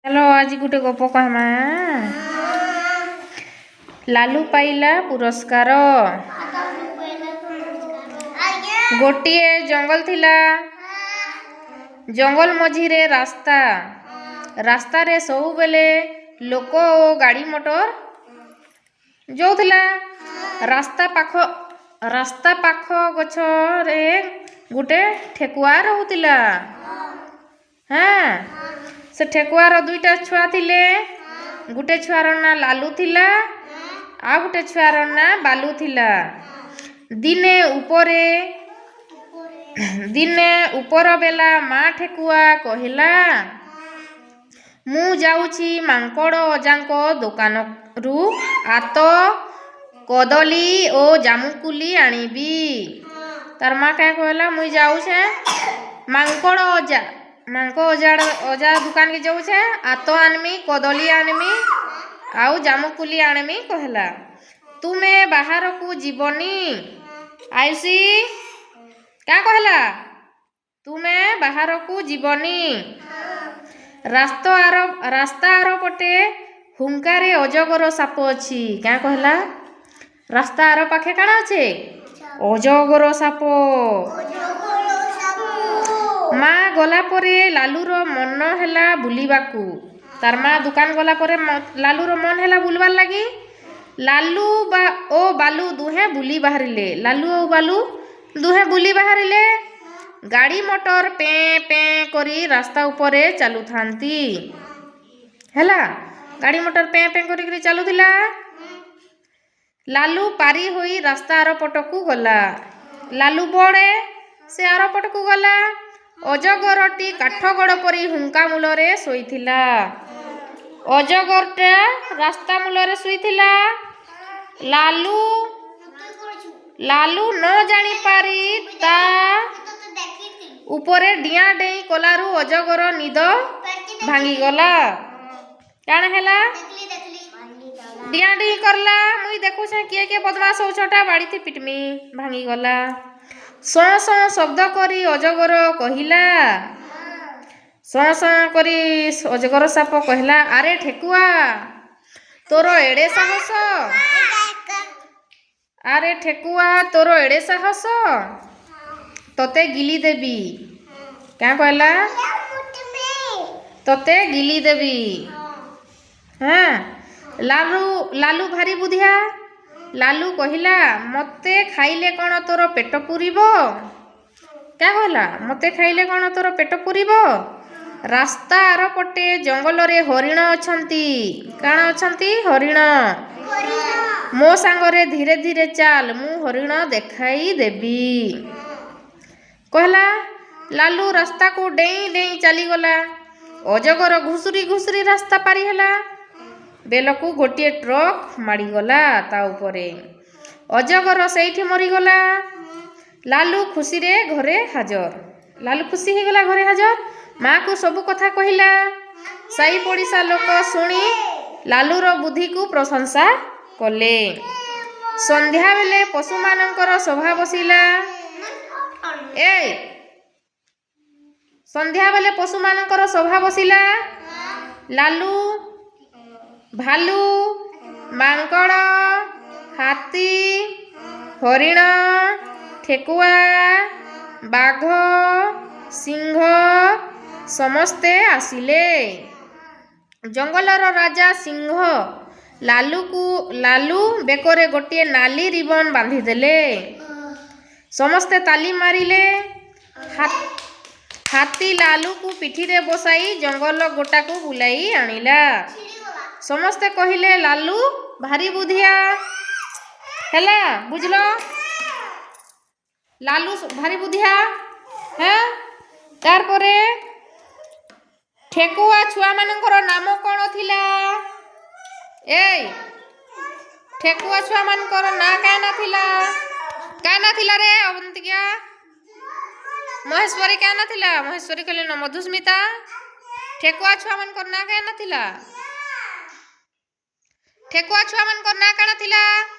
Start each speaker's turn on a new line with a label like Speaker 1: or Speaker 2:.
Speaker 1: Hello आज गोटे गप कहमा। लालू पाइला पुरस्कार। गोटिए जंगल थिला। जंगल मझिरे रास्ता। रास्ता रे सब बेले लोक ओ गाड़ी मोटर जाउथिला। रास्ता पाख गछ रे गोटे ठेकुआ रहउतिला। हाँ से ठेकुआर दुईटा छुआ थिले। गोटे छुआर ना लालू थिला आ गोटे छुआर ना बालू थिला। दिने ऊपर बेला माँ ठेकुआ कहिला, मु जाउछि मांकड़ अजांको दुकानरू आत कदली ओ जामुकुली आनिबी। तार माँ क्या कहला, मुई जाउछे मांकड़ अजा दुकान के जाउछे आत आनमी कदली आनमी आउ जामुकुली आनमी कहला। तुमे बाहर को जीवनी आयुषी क्या कहला, तुमे बाहर को जीवनी। रास्ता आर पटे हुंकारे अजगर साप अछि। क्या कहला, रास्ता आर पाखे काना छे अजगर साप। माँ गला परे लालूर मन हैला बुलिबाकू। तार माँ दुकान गला परे लालूर मन हैला बुलबार लागी। लालू ओ बालू दुहे बुली बाहरिले। लालू ओ बालू दुहे बुली बाहरिले। गाड़ी मोटर पे पे करी रास्ता उपरे चालू थांती हैला। गाड़ी मोटर पे पे करी चालुथिला। लालू पारी होई रास्ता आर पटकू गला। लालू बड़े से आर पटकू गला। अजगरटी काठगड़ परी हुंका मूलरे शोइथिला। अजगरटा रास्ता मूलरे शुइथिला। लालू न जानी पारी ता उपरे डिया डेई कलारू अजगर निद भांगी गला। काना हैला, डिया डेई करला, मुई देखुछे किए किए बदमाश होछटा बाड़ी थी पिटमी, भांगी गला। सं सं शब्द करी अजगर कहिला, सं सं करी अजगर साप कहला, आरे ठेकुआ तोर एड़े साहस, आरे ठेकुआ तोर एड़े साहस तते गिली देबी। क्या कहला, तते गिली देबी। हाँ लालू भारी बुधिया। लालू कहिला, मते खाइले कौन तोर पेट पुरिब। क्या कहला, मते खाइले कौन तोर पेट पुरिब। रास्ता आर पटे जंगल रे हरिण अछंती। काना अछंती, हरिण। मो सांगरे धीरे धीरे चाल, मु हरिण देखाई देबी। कहला लालू रास्ता को डेई डेई चली गला। अजगर घुसुरी घुसुरी रास्ता पारी हैला। बेलकू गोटिए ट्रक माड़ीगला ता उपरे। अजगर सेठी मरीगला। लालू खुशी रे घरे हाजर। लालू खुशी हो गला घरे हाजर। माँ को सब कथा कहिला। साई पड़िशा लोक शुणी लालूर बुद्धि को प्रशंसा कले। संध्या बेले पशु मानकर सभा बसिला। संध्या बेले पशु मानकर सभा बसिला। लालू, भालू, मांकड़, हाथी, हरिण, ठेकुआ, बाघ, सिंह समस्ते आसिले। जंगलर राजा सिंह लालू बेकरे गोटे नाली रिबन बांधी देले। समस्ते ताली मारिले। हाथी लालू को पिठी रे बसाई जंगल गोटा को बुलाई आनिला। समस्ते कहिले लालू भारी बुधिया हैला, बुझलो, लालू भारी बुधिया है। तार परे ठेकुआ छुआ मानकर नाम कौन थिला। ठेकुआ छुआ मानकर ना काना थिला। काना थिला रे अवंतिका, महेश्वरी काना थिला। महेश्वरी कहले न मधुस्मिता। ठेकुआ छुआ मानकर ना काना थिला। ठेकुआ छुआ मानकर ना काना थिला।